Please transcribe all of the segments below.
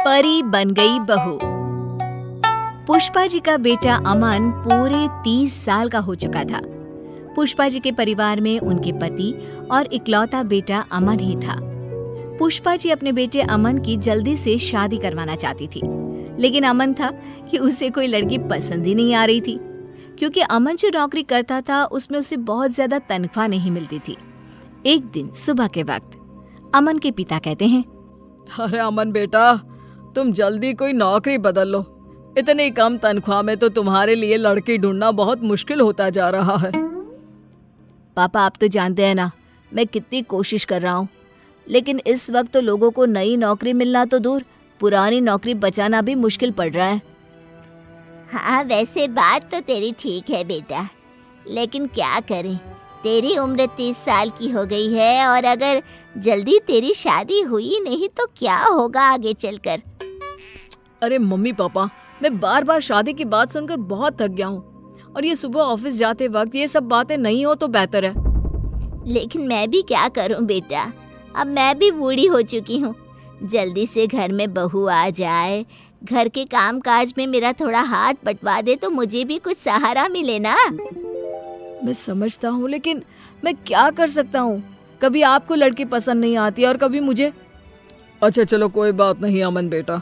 परी बन गई बहू। पुष्पा जी का बेटा अमन पूरे 30 साल का हो चुका था। पुष्पा जी के परिवार में उनके पति और इकलौता बेटा अमन ही था। पुष्पा जी अपने बेटे अमन की जल्दी से शादी करवाना चाहती थी, लेकिन अमन था कि उसे कोई लड़की पसंद ही नहीं आ रही थी, क्योंकि अमन जो नौकरी करता था उसमें उसे बहुत ज्यादा तनख्वाह नहीं मिलती थी। एक दिन सुबह के वक्त अमन के पिता कहते हैं, अरे अमन बेटा, तुम जल्दी कोई नौकरी बदल लो। इतनी कम तनख्वाह में तो तुम्हारे लिए लड़की ढूंढना बहुत मुश्किल होता जा रहा है। पापा, आप तो जानते हैं ना मैं कितनी कोशिश कर रहा हूँ, लेकिन इस वक्त तो लोगों को नई नौकरी मिलना तो दूर, पुरानी नौकरी बचाना भी मुश्किल पड़ रहा है। हाँ, वैसे बात तो तेरी ठीक है बेटा, लेकिन क्या करें, तेरी उम्र 30 साल की हो गई है और अगर जल्दी तेरी शादी हुई नहीं तो क्या होगा आगे चलकर। अरे मम्मी पापा, मैं बार बार शादी की बात सुनकर बहुत थक गया हूँ, और ये सुबह ऑफिस जाते वक्त ये सब बातें नहीं हो तो बेहतर है। लेकिन मैं भी क्या करूँ बेटा, अब मैं भी बूढ़ी हो चुकी हूँ। जल्दी से घर में बहू आ जाए, घर के काम काज में मेरा थोड़ा हाथ बंटवा दे तो मुझे भी कुछ सहारा मिले ना। मैं समझता हूँ, लेकिन मैं क्या कर सकता हूँ। कभी आपको लड़की पसंद नहीं आती और कभी मुझे। अच्छा चलो, कोई बात नहीं अमन बेटा,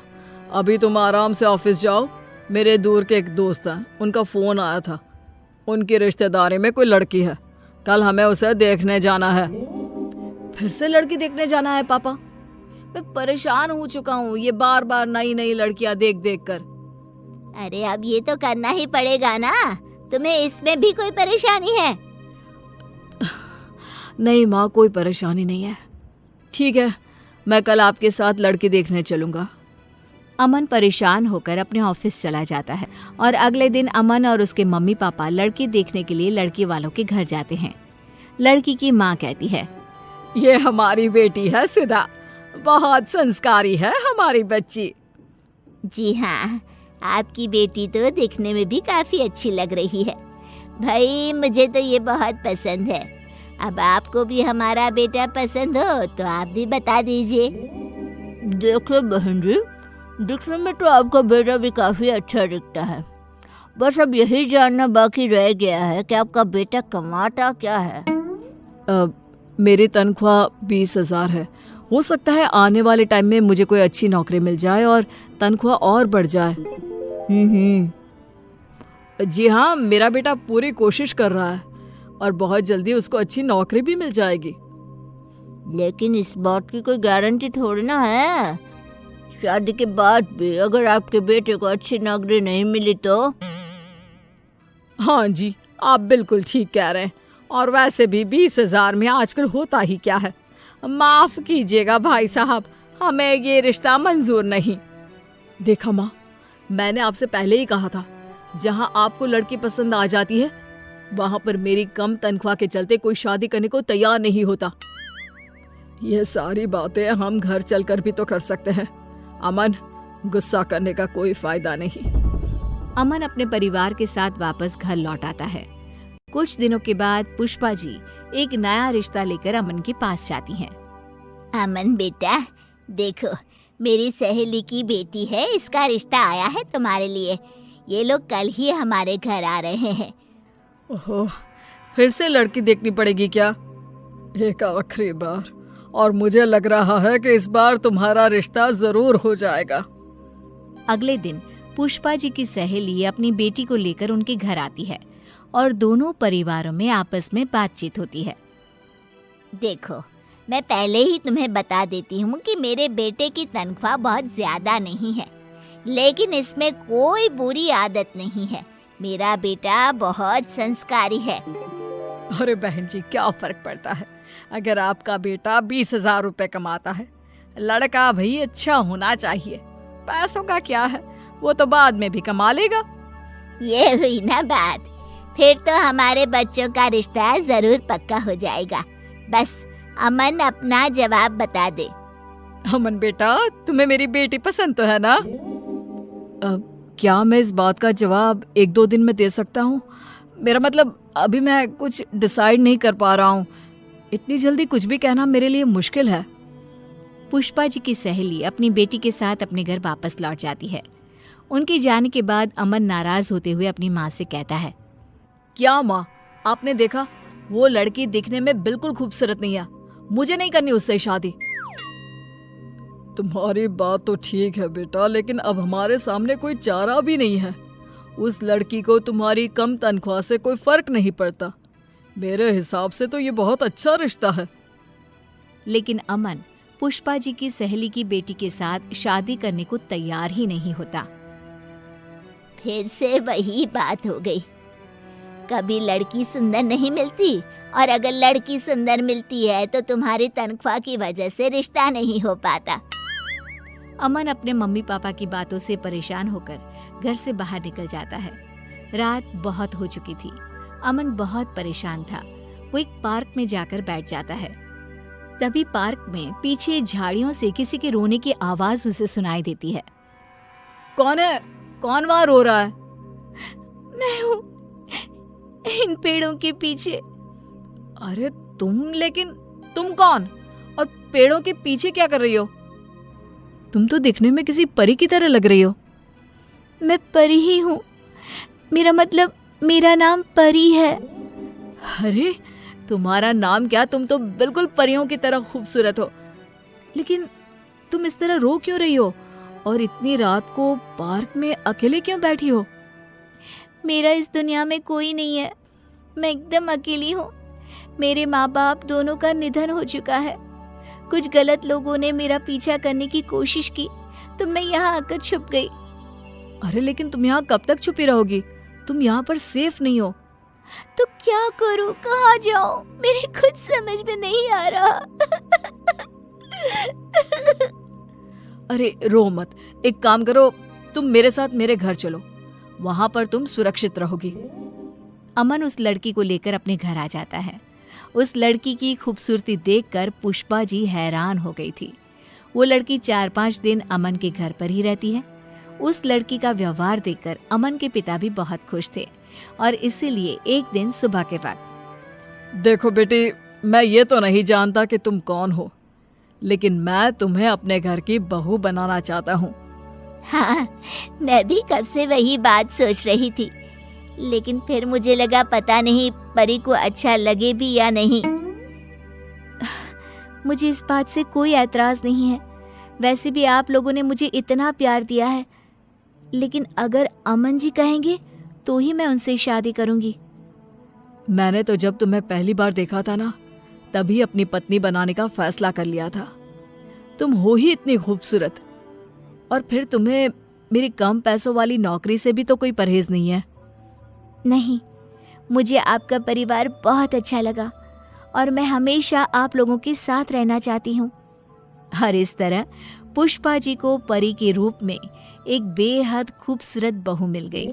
अभी तुम आराम से ऑफिस जाओ। मेरे दूर के एक दोस्त हैं, उनका फ़ोन आया था, उनकी रिश्तेदारी में कोई लड़की है, कल हमें उसे देखने जाना है। फिर से लड़की देखने जाना है पापा? मैं परेशान हो चुका हूँ ये बार बार नई नई लड़कियां देख देख कर। अरे अब ये तो करना ही पड़ेगा ना, तुम्हें इसमें भी कोई परेशानी है? नहीं माँ, कोई परेशानी नहीं है। ठीक है, मैं कल आपके साथ लड़की देखने चलूंगा। अमन परेशान होकर अपने ऑफिस चला जाता है और अगले दिन अमन और उसके मम्मी पापा लड़की देखने के लिए लड़की वालों के घर जाते हैं। लड़की की माँ कहती है, ये हमारी बेटी है सुधा, बहुत संस्कारी है हमारी बच्ची। जी हाँ, आपकी बेटी तो दिखने में भी काफी अच्छी लग रही है। भाई मुझे तो ये बहुत पसंद है। अब आपको भी हमारा बेटा पसंद हो तो आप भी बता दीजिए। देखिए बहन जी, दिखने में तो आपका बेटा भी काफ़ी अच्छा दिखता है, बस अब यही जानना बाकी रह गया है कि आपका बेटा कमाता क्या है। मेरी तनख्वाह 20,000 है। हो सकता है आने वाले टाइम में मुझे कोई अच्छी नौकरी मिल जाए और तनख्वाह और बढ़ जाए। जी हाँ, मेरा बेटा पूरी कोशिश कर रहा है और बहुत जल्दी उसको अच्छी नौकरी भी मिल जाएगी। लेकिन इस बात की कोई गारंटी थोड़ी ना है, शादी के बाद भी अगर आपके बेटे को अच्छी नौकरी नहीं मिली तो। हाँ जी, आप बिल्कुल ठीक कह रहे हैं, और वैसे भी 20,000 में आजकल होता ही क्या है। माफ कीजिएगा भाई साहब, हमें ये रिश्ता मंजूर नहीं। देखा माँ, मैंने आपसे पहले ही कहा था, जहाँ आपको लड़की पसंद आ जाती है वहाँ पर मेरी कम तनख्वाह के चलते कोई शादी करने को तैयार नहीं होता। ये सारी बातें हम घर चलकर भी तो कर सकते हैं। अमन, गुस्सा करने का कोई फायदा नहीं। अमन अपने परिवार के साथ वापस घर लौट आता है। कुछ दिनों के बाद पुष्पा जी एक नया रिश्ता लेकर अमन के पास जाती हैं। अमन बेटा, देखो मेरी सहेली की बेटी है, इसका रिश्ता आया है तुम्हारे लिए। ये लोग कल ही हमारे घर आ रहे हैं। ओहो, फिर से लड़की देखनी पड़ेगी क्या? एक आखिरी बार, और मुझे लग रहा है कि इस बार तुम्हारा रिश्ता जरूर हो जाएगा। अगले दिन पुष्पा जी की सहेली अपनी बेटी को लेकर उनके घर आती है और दोनों परिवारों में आपस में बातचीत होती है। देखो, मैं पहले ही तुम्हें बता देती हूँ कि मेरे बेटे की तनख्वाह बहुत ज्यादा नहीं है, लेकिन इसमें कोई बुरी आदत नहीं है। मेरा बेटा बहुत संस्कारी है। अरे बहन जी, क्या फर्क पड़ता है अगर आपका बेटा 20,000 रुपए कमाता है। लड़का भाई अच्छा होना चाहिए, पैसों का क्या है, वो तो बाद में भी कमा लेगा। ये हुई ना बात, फिर तो हमारे बच्चों का रिश्ता जरूर पक्का हो जाएगा। बस अमन अपना जवाब बता दे। अमन बेटा, तुम्हें मेरी बेटी पसंद तो है ना? क्या मैं इस बात का जवाब 1-2 दिन में दे सकता हूँ? मेरा मतलब अभी मैं कुछ डिसाइड नहीं कर पा रहा हूँ। इतनी जल्दी कुछ भी कहना मेरे लिए मुश्किल है। पुष्पा जी की सहेली अपनी बेटी के साथ अपने घर वापस लौट जाती है। उनके जाने के बाद अमन नाराज होते हुए अपनी माँ से कहता है, क्या माँ, आपने देखा वो लड़की दिखने में बिल्कुल खूबसूरत नहीं है, मुझे नहीं करनी उससे शादी। तुम्हारी बात तो ठीक है बेटा, लेकिन अब हमारे सामने कोई चारा भी नहीं है। उस लड़की को तुम्हारी कम तनख्वाह से कोई फर्क नहीं पड़ता। मेरे हिसाब से तो ये बहुत अच्छा रिश्ता है। लेकिन अमन पुष्पा जी की सहेली की बेटी के साथ शादी करने को तैयार ही नहीं होता। फिर से वही बात हो गई। कभी लड़की सुंदर नहीं मिलती, और अगर लड़की सुंदर मिलती है तो तुम्हारी तनख्वाह की वजह से रिश्ता नहीं हो पाता। अमन अपने मम्मी पापा की बातों से परेशान होकर घर से बाहर निकल जाता है। रात बहुत हो चुकी थी। अमन बहुत परेशान था। वो एक पार्क में जाकर बैठ जाता है। तभी पार्क में पीछे झाड़ियों से किसी के रोने की आवाज उसे सुनाई देती है। कौन है? कौन वहां रो रहा है? मैं हूँ, इन पेड़ों के पीछे। अरे लेकिन तुम कौन और पेड़ों के पीछे क्या कर रही हो? तुम तो दिखने में किसी परी की तरह लग रही हो। मैं परी ही हूँ, मेरा नाम परी है। अरे तुम्हारा नाम क्या? तुम तो बिल्कुल परियों की तरह खूबसूरत हो। लेकिन तुम इस तरह रो क्यों रही हो? और इतनी रात को पार्क में अकेले क्यों बैठी हो? मेरा इस दुनिया में कोई नहीं है, मैं एकदम अकेली हूँ। मेरे माँ बाप दोनों का निधन हो चुका है। कुछ गलत लोगों ने मेरा पीछा करने की कोशिश की तो मैं यहाँ आकर छुप गई। अरे लेकिन तुम यहाँ कब तक छुपी रहोगी? तुम यहाँ पर सेफ नहीं हो। तो क्या करूँ, कहाँ जाऊँ, मेरे खुद समझ में नहीं आ रहा। अरे रो मत, एक काम करो, तुम मेरे साथ मेरे घर चलो, वहां पर तुम सुरक्षित रहोगी। अमन उस लड़की को लेकर अपने घर आ जाता है। उस लड़की की खूबसूरती देखकर पुष्पा जी हैरान हो गई थी। वो लड़की 4-5 दिन अमन के घर पर ही रहती है। उस लड़की का व्यवहार देखकर अमन के पिता भी बहुत खुश थे और इसीलिए एक दिन सुबह के वक्त, देखो बेटी, मैं ये तो नहीं जानता कि तुम कौन हो, लेकिन मैं तुम्हें अपने घर की बहू बनाना चाहता हूँ। हाँ, मैं भी कब से वही बात सोच रही थी, लेकिन फिर मुझे लगा पता नहीं परी को अच्छा लगे भी या नहीं। मुझे इस बात से कोई ऐतराज नहीं है। वैसे भी आप लोगों ने मुझे इतना प्यार दिया है, लेकिन अगर अमन जी कहेंगे तो ही मैं उनसे शादी करूंगी। मैंने तो जब तुम्हें पहली बार देखा था ना, तभी अपनी पत्नी बनाने का फैसला कर लिया था। तुम हो ही इतनी खूबसूरत, और फिर तुम्हें मेरी कम पैसों वाली नौकरी से भी तो कोई परहेज नहीं है। नहीं, मुझे आपका परिवार बहुत अच्छा लगा और मैं हमेशा आप लोगों के साथ रहना चाहती हूँ। और इस तरह पुष्पा जी को परी के रूप में एक बेहद खूबसूरत बहू मिल गई।